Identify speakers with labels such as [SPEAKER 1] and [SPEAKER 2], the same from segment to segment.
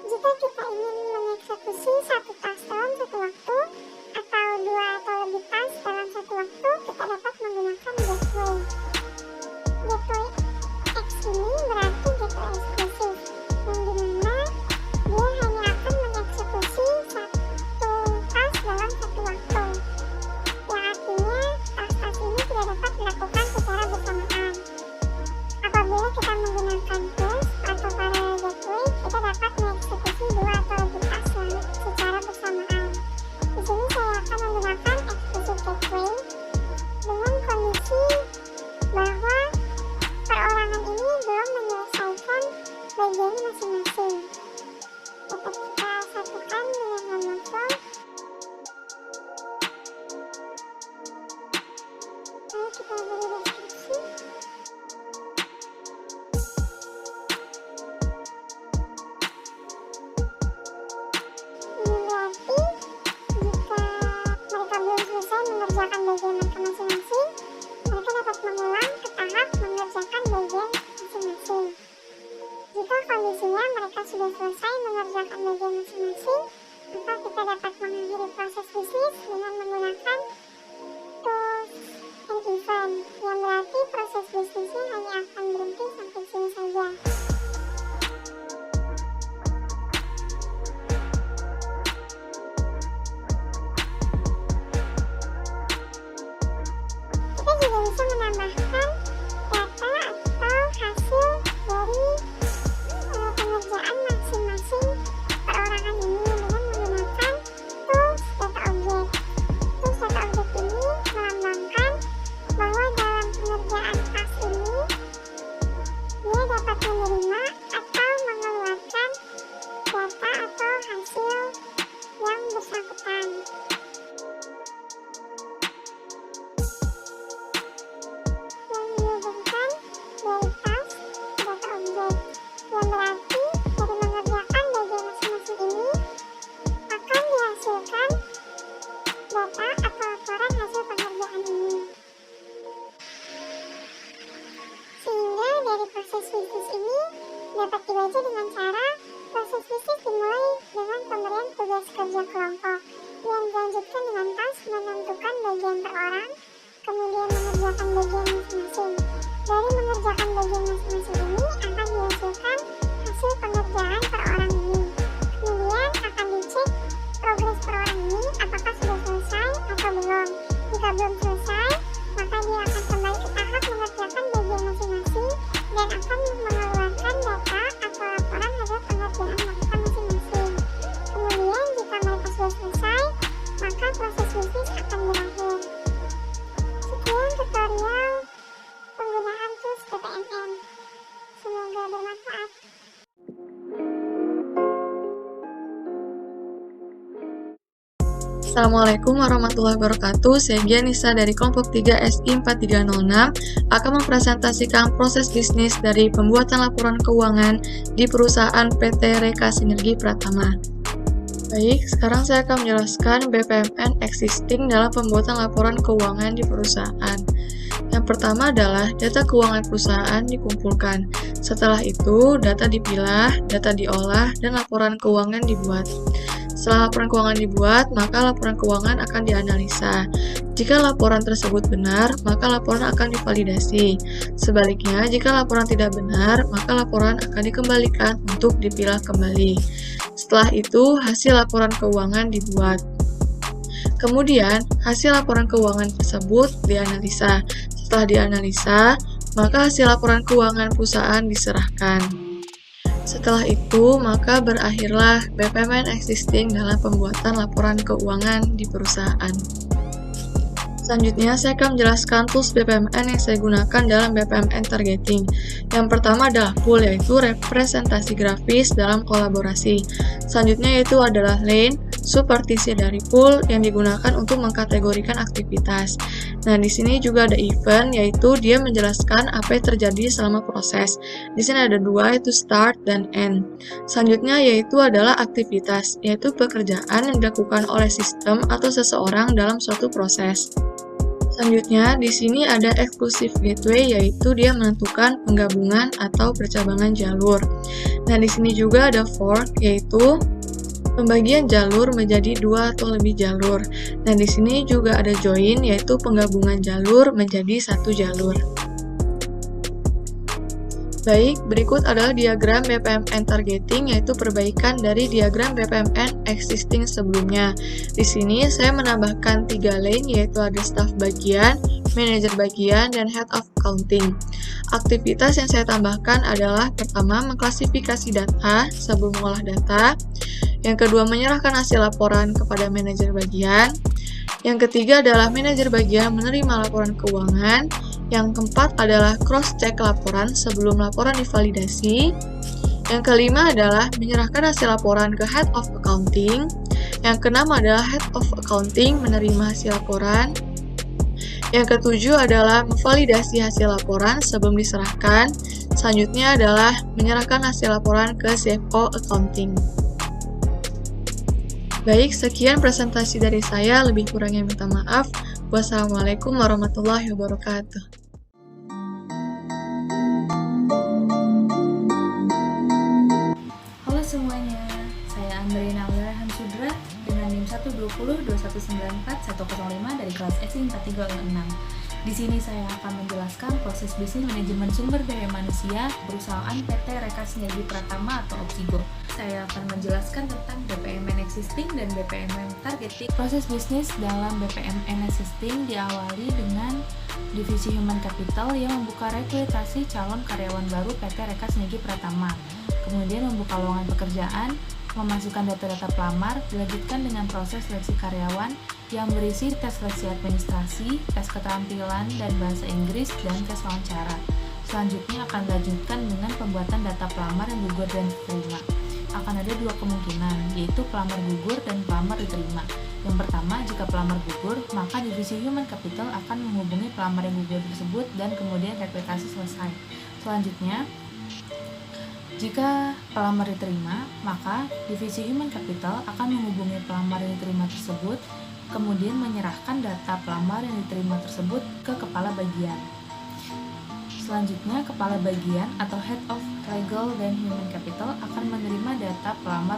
[SPEAKER 1] Jika kita ingin mengeksekusi satu tas dalam satu waktu, atau dua atau lebih tas dalam satu waktu, kita dapat menggunakan gateway. Gateway X ini berarti gateway eksklusif, yang dimana dia hanya akan mengeksekusi satu tas dalam satu waktu, yang artinya tas-tas ini tidak dapat dilakukan secara bersamaan. Apabila kita menggunakan push atau parallel gateway, kita dapat mengeksekusi dua atau lebih tas secara bersamaan. Di sini saya akan menggunakan exclusive gateway dengan kondisi bahwa perorangan ini belum menyelesaikan bagiannya masing-masing. Dapat kita satukan dengan normal flow. Lalu kita beri deskripsi. Mengerjakan bagian mereka masing-masing, mereka dapat mengulang ke tahap mengerjakan bagian masing-masing. Jika kondisinya mereka sudah selesai mengerjakan bagian masing-masing, maka kita dapat mengakhiri proses bisnis dengan menggunakan tools and event, yang berarti proses bisnisnya hanya akan berhenti sampai sini saja. Bisa menambahkan data atau hasil dari pengerjaan masing-masing perorangan ini dengan menggunakan tools data object. Tools data object ini melambangkan bahwa dalam pengerjaan task ini dapat dibaca dengan cara proses bisnis dimulai dengan pemberian tugas kerja kelompok yang dilanjutkan dengan task menentukan bagian per orang, kemudian mengerjakan bagian masing-masing. Dari mengerjakan bagian masing-masing ini akan dihasilkan hasil pengerjaan per orang ini. Kemudian akan dicek progres per orang ini apakah sudah selesai atau belum. Jika belum selesai, maka dia akan kembali ke tahap mengerjakan bagian masing-masing dan akan mengeluarkan data atau laporan hasil pengerjaan mereka masing-masing. Kemudian jika mereka sudah selesai, maka proses bisnis akan berakhir. Sekian tutorial penggunaan tools BPMN. Semoga bermanfaat.
[SPEAKER 2] Assalamualaikum warahmatullahi wabarakatuh. Saya Gianisa dari kelompok 3 SI 4306 akan mempresentasikan proses bisnis dari pembuatan laporan keuangan di perusahaan PT Reka Sinergi Pratama. Baik, sekarang saya akan menjelaskan BPMN existing dalam pembuatan laporan keuangan di perusahaan. Yang pertama adalah data keuangan perusahaan dikumpulkan. Setelah itu, data dipilah, data diolah, dan laporan keuangan dibuat. Setelah laporan keuangan dibuat, maka laporan keuangan akan dianalisa. Jika laporan tersebut benar, maka laporan akan divalidasi. Sebaliknya, jika laporan tidak benar, maka laporan akan dikembalikan untuk dipilah kembali. Setelah itu, hasil laporan keuangan dibuat. Kemudian, hasil laporan keuangan tersebut dianalisa. Setelah dianalisa, maka hasil laporan keuangan perusahaan diserahkan. Setelah itu, maka berakhirlah BPMN existing dalam pembuatan laporan keuangan di perusahaan. Selanjutnya, saya akan menjelaskan tools BPMN yang saya gunakan dalam BPMN targeting. Yang pertama adalah pool, yaitu representasi grafis dalam kolaborasi. Selanjutnya yaitu adalah lane, subpartisi dari pool yang digunakan untuk mengkategorikan aktivitas. Nah, di sini juga ada event, yaitu dia menjelaskan apa yang terjadi selama proses. Di sini ada dua, yaitu start dan end. Selanjutnya yaitu adalah aktivitas, yaitu pekerjaan yang dilakukan oleh sistem atau seseorang dalam suatu proses. Selanjutnya, di sini ada exclusive gateway, yaitu dia menentukan penggabungan atau percabangan jalur. Nah, di sini juga ada fork, yaitu pembagian jalur menjadi 2 atau lebih jalur. Nah, di sini juga ada join, yaitu penggabungan jalur menjadi 1 jalur. Baik, berikut adalah diagram BPMN targeting, yaitu perbaikan dari diagram BPMN existing sebelumnya. Di sini saya menambahkan 3 lane, yaitu ada staff bagian, manajer bagian, dan head of accounting. Aktivitas yang saya tambahkan adalah pertama, mengklasifikasi data sebelum mengolah data. Yang kedua, menyerahkan hasil laporan kepada manajer bagian. Yang ketiga adalah manajer bagian menerima laporan keuangan. Yang keempat adalah cross-check laporan sebelum laporan divalidasi. Yang kelima adalah menyerahkan hasil laporan ke head of accounting. Yang keenam adalah head of accounting menerima hasil laporan. Yang ketujuh adalah memvalidasi hasil laporan sebelum diserahkan. Selanjutnya adalah menyerahkan hasil laporan ke CFO accounting. Baik, sekian presentasi dari saya, lebih kurangnya minta maaf. Wassalamualaikum warahmatullahi wabarakatuh.
[SPEAKER 3] Halo semuanya, saya Andrina Hamsudra dengan NIM 12021941005 dari kelas SI 4306. Di sini saya akan menjelaskan proses bisnis manajemen sumber daya manusia perusahaan PT Reka Sinergi Pratama atau Opsigo. Saya akan menjelaskan tentang BPMN existing dan BPMN targeting. Proses bisnis dalam BPMN existing diawali dengan divisi human capital yang membuka rekrutasi calon karyawan baru PT Reka Sinergi Pratama. Kemudian membuka lowongan pekerjaan, memasukkan data-data pelamar, dilanjutkan dengan proses seleksi karyawan yang berisi tes seleksi administrasi, tes keterampilan dan bahasa Inggris, dan tes wawancara. Selanjutnya akan dilanjutkan dengan pembuatan data pelamar yang gugur dan diterima. Akan ada 2 kemungkinan, yaitu pelamar gugur dan pelamar diterima. Yang pertama, jika pelamar gugur, maka divisi human capital akan menghubungi pelamar yang gugur tersebut dan kemudian rekrutasi selesai. Selanjutnya, jika pelamar diterima, maka divisi human capital akan menghubungi pelamar yang diterima tersebut, kemudian menyerahkan data pelamar yang diterima tersebut ke kepala bagian. Selanjutnya, kepala bagian atau Head of Legal dan Human Capital akan menerima data pelamar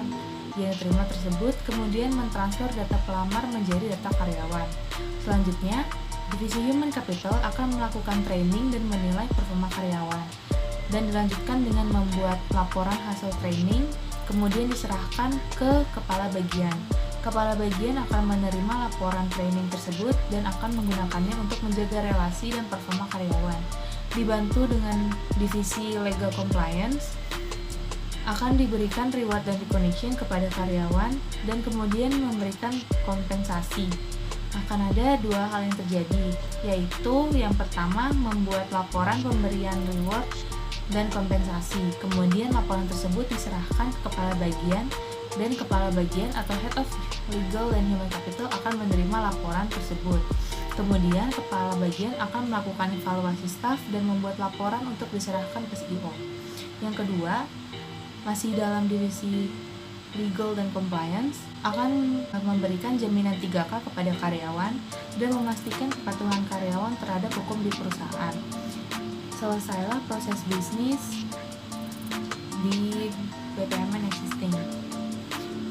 [SPEAKER 3] yang diterima tersebut, kemudian mentransfer data pelamar menjadi data karyawan. Selanjutnya, divisi Human Capital akan melakukan training dan menilai performa karyawan. Dan dilanjutkan dengan membuat laporan hasil training, kemudian diserahkan ke kepala bagian. Kepala bagian akan menerima laporan training tersebut dan akan menggunakannya untuk menjaga relasi dan performa karyawan. Dibantu dengan divisi Legal Compliance, akan diberikan reward dan recognition kepada karyawan dan kemudian memberikan kompensasi. Akan ada dua hal yang terjadi, yaitu yang pertama membuat laporan pemberian reward dan kompensasi. Kemudian laporan tersebut diserahkan ke kepala bagian dan kepala bagian atau Head of Legal and Human Capital akan menerima laporan tersebut. Kemudian kepala bagian akan melakukan evaluasi staf dan membuat laporan untuk diserahkan ke CEO. Yang kedua, masih dalam divisi Legal dan Compliance, akan memberikan jaminan 3K kepada karyawan dan memastikan kepatuhan karyawan terhadap hukum di perusahaan. Selesailah proses bisnis di BPMN existing.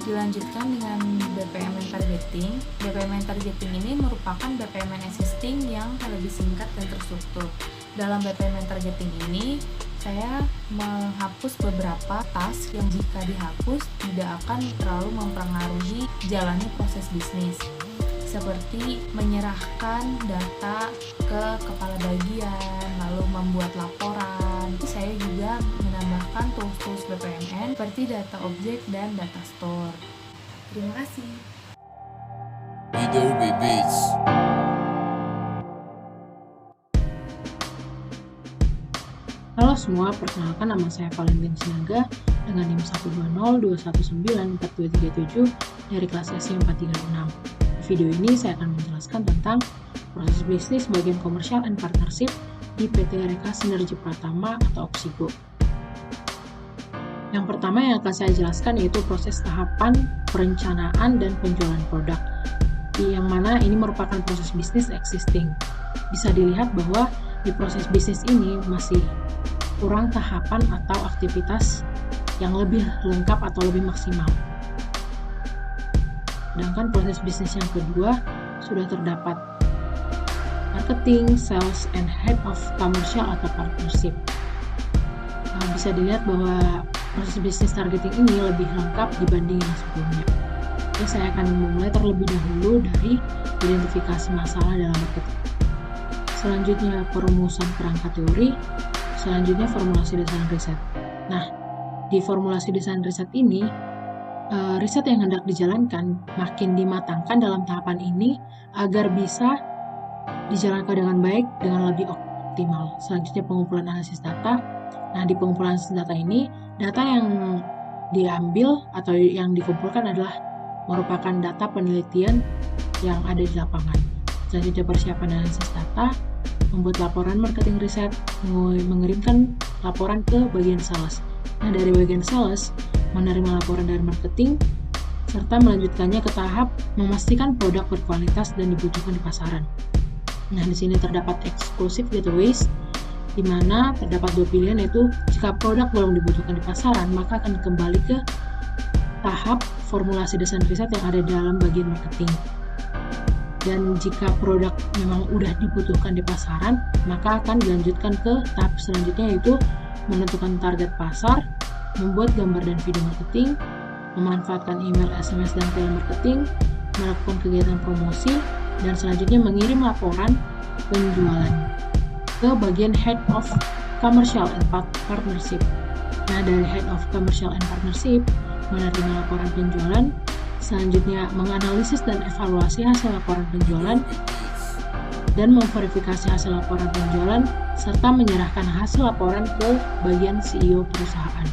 [SPEAKER 3] Dilanjutkan dengan BPMN targeting. BPMN targeting ini merupakan BPMN existing yang lebih singkat dan terstruktur. Dalam BPMN targeting ini, saya menghapus beberapa task yang jika dihapus tidak akan terlalu mempengaruhi jalannya proses bisnis, seperti menyerahkan data ke kepala bagian, lalu membuat laporan. Saya juga menambahkan tools-tools BPMN seperti data objek dan data store. Terima kasih.
[SPEAKER 4] Halo semua, perkenalkan nama saya Valentin Sinaga dengan NIM 12021942337 dari kelas SI 436. Di video ini saya akan menjelaskan tentang proses bisnis bagian Commercial and Partnership di PT Reka Sinergi Pratama atau Opsigo. Yang pertama yang akan saya jelaskan yaitu proses tahapan perencanaan dan penjualan produk, yang mana ini merupakan proses bisnis existing. Bisa dilihat bahwa di proses bisnis ini masih kurang tahapan atau aktivitas yang lebih lengkap atau lebih maksimal. Sedangkan proses bisnis yang kedua sudah terdapat marketing, sales, and head of commercial atau partnership. Bisa dilihat bahwa proses bisnis targeting ini lebih lengkap dibanding yang sebelumnya. Oke, saya akan memulai terlebih dahulu dari identifikasi masalah dalam marketing. Selanjutnya perumusan kerangka teori. Selanjutnya formulasi desain riset. Nah, di formulasi desain riset ini, riset yang hendak dijalankan makin dimatangkan dalam tahapan ini agar bisa dijalankan dengan baik, dengan lebih optimal. Selanjutnya pengumpulan analisis data. Nah, di pengumpulan analisis data ini, data yang diambil atau yang dikumpulkan adalah merupakan data penelitian yang ada di lapangan. Selanjutnya persiapan analisis data, membuat laporan marketing riset, mengirimkan laporan ke bagian sales. Nah, dari bagian sales, menerima laporan dari marketing, serta melanjutkannya ke tahap memastikan produk berkualitas dan dibutuhkan di pasaran. Nah, di sini terdapat exclusive gateways, di mana terdapat dua pilihan, yaitu jika produk belum dibutuhkan di pasaran, maka akan kembali ke tahap formulasi desain riset yang ada di dalam bagian marketing. Dan jika produk memang udah dibutuhkan di pasaran, maka akan dilanjutkan ke tahap selanjutnya, yaitu menentukan target pasar, membuat gambar dan video marketing, memanfaatkan email, SMS, dan telemarketing, melakukan kegiatan promosi, dan selanjutnya mengirim laporan penjualan ke bagian Head of Commercial and Partnership. Nah, dari Head of Commercial and Partnership menerima laporan penjualan, selanjutnya menganalisis dan evaluasi hasil laporan penjualan dan memverifikasi hasil laporan penjualan serta menyerahkan hasil laporan ke bagian CEO perusahaan.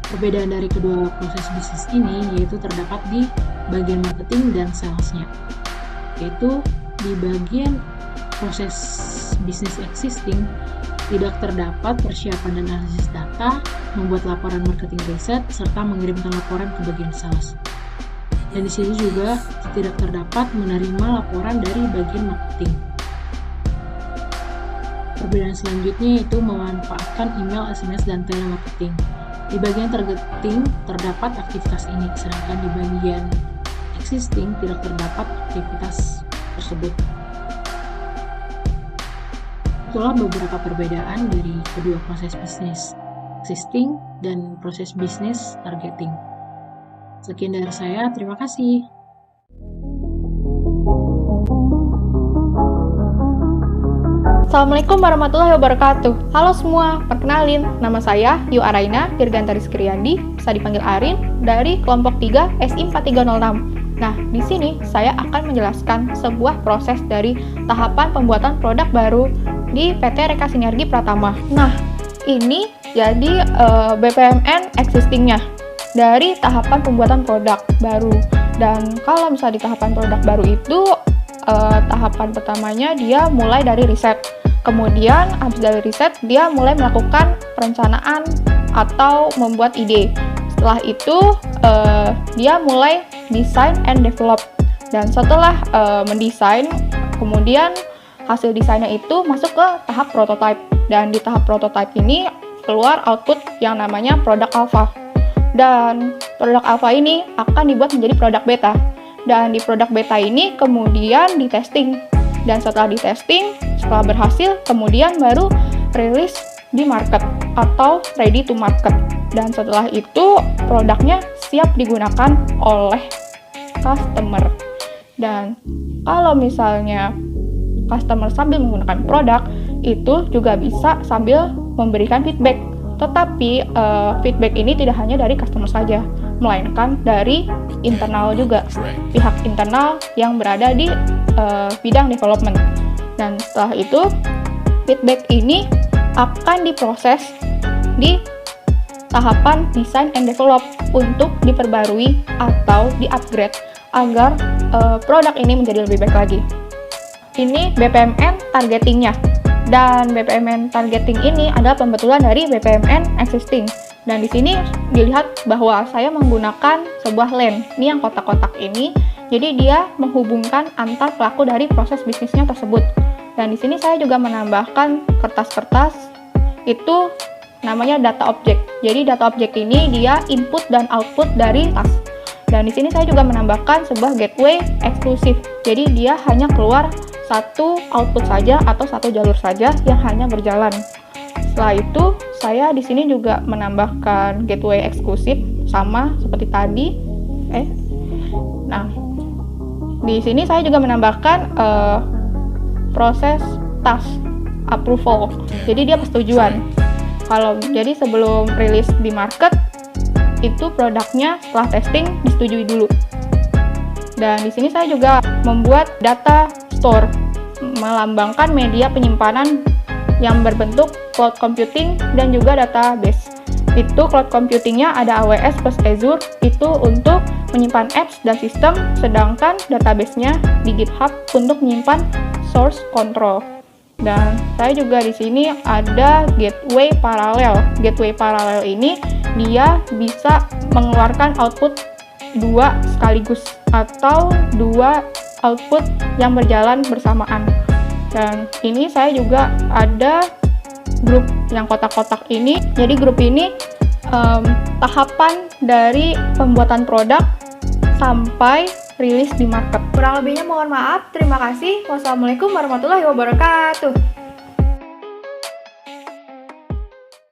[SPEAKER 4] Perbedaan dari kedua proses bisnis ini yaitu terdapat di bagian marketing dan salesnya, yaitu di bagian proses bisnis existing tidak terdapat persiapan dan analisis data, membuat laporan marketing riset, serta mengirimkan laporan ke bagian sales. Dan di sini juga tidak terdapat menerima laporan dari bagian marketing. Perbedaan selanjutnya yaitu memanfaatkan email, SMS, dan telemarketing. Di bagian targeting terdapat aktivitas ini, sedangkan di bagian existing tidak terdapat aktivitas tersebut. Itulah beberapa perbedaan dari kedua proses bisnis existing dan proses bisnis targeting. Sekian dari saya, terima kasih.
[SPEAKER 5] Assalamualaikum warahmatullahi wabarakatuh. Halo semua, perkenalin, nama saya Yu Araina Dirgantari Skriandi, bisa dipanggil Arin, dari kelompok 3 SI 4306. Nah, di sini saya akan menjelaskan sebuah proses dari tahapan pembuatan produk baru di PT Reka Sinergi Pratama. Nah, ini jadi BPMN existing-nya dari tahapan pembuatan produk baru. Dan kalau misalnya di tahapan produk baru itu, tahapan pertamanya dia mulai dari riset. Kemudian habis dari riset dia mulai melakukan perencanaan atau membuat ide. Setelah itu dia mulai design and develop. Dan setelah mendesain, kemudian hasil desainnya itu masuk ke tahap prototype. Dan di tahap prototype ini keluar output yang namanya produk alpha. Dan produk alpha ini akan dibuat menjadi produk beta. Dan di produk beta ini kemudian ditesting. Dan setelah ditesting, setelah berhasil, kemudian baru rilis di market atau ready to market. Dan setelah itu produknya siap digunakan oleh customer. Dan kalau misalnya customer sambil menggunakan produk, itu juga bisa sambil memberikan feedback. Tetapi feedback ini tidak hanya dari customer saja, melainkan dari internal juga, pihak internal yang berada di bidang development. Dan setelah itu feedback ini akan diproses di tahapan design and develop untuk diperbarui atau di-upgrade agar produk ini menjadi lebih baik lagi. Ini BPMN targetingnya. Dan BPMN targeting ini adalah pembetulan dari BPMN existing. Dan di sini dilihat bahwa saya menggunakan sebuah LAN. Ini yang kotak-kotak ini. Jadi dia menghubungkan antar pelaku dari proses bisnisnya tersebut. Dan di sini saya juga menambahkan kertas-kertas. Itu namanya data object. Jadi data object ini dia input dan output dari task. Dan di sini saya juga menambahkan sebuah gateway eksklusif. Jadi dia hanya keluar satu output saja atau satu jalur saja yang hanya berjalan. Setelah itu, saya di sini juga menambahkan gateway eksklusif sama seperti tadi. Nah, di sini saya juga menambahkan proses task approval. Jadi dia persetujuan. Jadi sebelum rilis di market, itu produknya setelah testing disetujui dulu. Dan di sini saya juga membuat data store, melambangkan media penyimpanan yang berbentuk cloud computing dan juga database. Itu cloud computingnya ada AWS plus Azure, itu untuk menyimpan apps dan sistem, sedangkan database-nya di GitHub untuk menyimpan source control. Dan saya juga di sini ada gateway paralel. Gateway paralel ini dia bisa mengeluarkan output 2 sekaligus atau 2 output yang berjalan bersamaan. Dan ini saya juga ada grup yang kotak-kotak ini. Jadi grup ini tahapan dari pembuatan produk sampai rilis di market. Kurang lebihnya mohon maaf. Terima kasih. Wassalamualaikum warahmatullahi wabarakatuh.